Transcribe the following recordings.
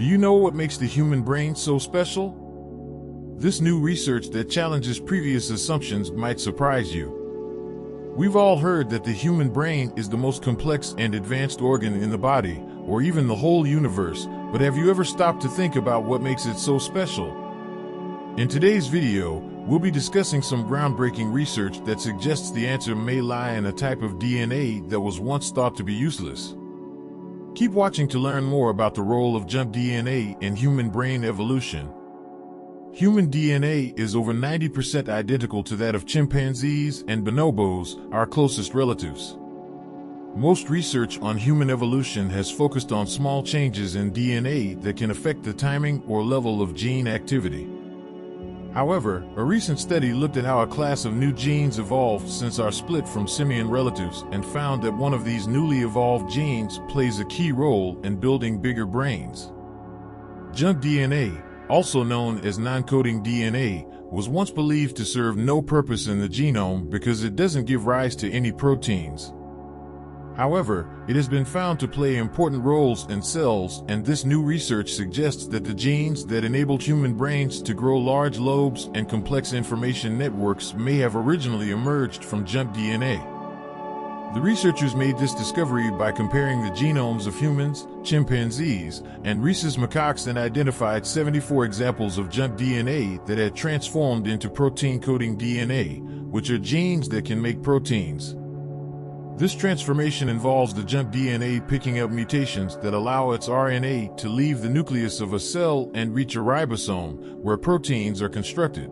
Do you know what makes the human brain so special? This new research that challenges previous assumptions might surprise you. We've all heard that the human brain is the most complex and advanced organ in the body, or even the whole universe, but have you ever stopped to think about what makes it so special? In today's video, we'll be discussing some groundbreaking research that suggests the answer may lie in a type of DNA that was once thought to be useless. Keep watching to learn more about the role of jump DNA in human brain evolution. Human DNA is over 90% identical to that of chimpanzees and bonobos, our closest relatives. Most research on human evolution has focused on small changes in DNA that can affect the timing or level of gene activity. However, a recent study looked at how a class of new genes evolved since our split from simian relatives and found that one of these newly evolved genes plays a key role in building bigger brains. Jump DNA, also known as non-coding DNA, was once believed to serve no purpose in the genome because it doesn't give rise to any proteins. However, it has been found to play important roles in cells, and this new research suggests that the genes that enabled human brains to grow large lobes and complex information networks may have originally emerged from jump DNA. The researchers made this discovery by comparing the genomes of humans, chimpanzees, and rhesus macaques and identified 74 examples of jump DNA that had transformed into protein-coding DNA, which are genes that can make proteins. This transformation involves the jump DNA picking up mutations that allow its RNA to leave the nucleus of a cell and reach a ribosome, where proteins are constructed.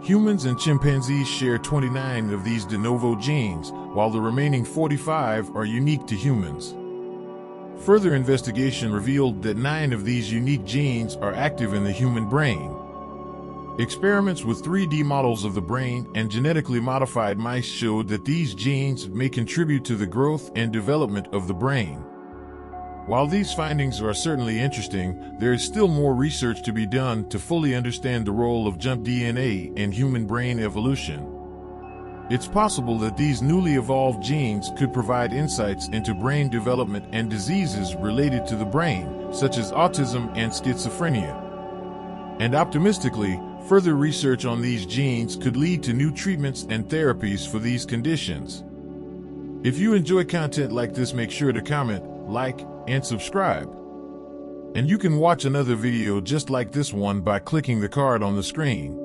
Humans and chimpanzees share 29 of these de novo genes, while the remaining 45 are unique to humans. Further investigation revealed that 9 of these unique genes are active in the human brain. Experiments with 3D models of the brain and genetically modified mice showed that these genes may contribute to the growth and development of the brain. While these findings are certainly interesting, there is still more research to be done to fully understand the role of jump DNA in human brain evolution. It's possible that these newly evolved genes could provide insights into brain development and diseases related to the brain, such as autism and schizophrenia. And optimistically, further research on these genes could lead to new treatments and therapies for these conditions. If you enjoy content like this, make sure to comment, like, and subscribe. And you can watch another video just like this one by clicking the card on the screen.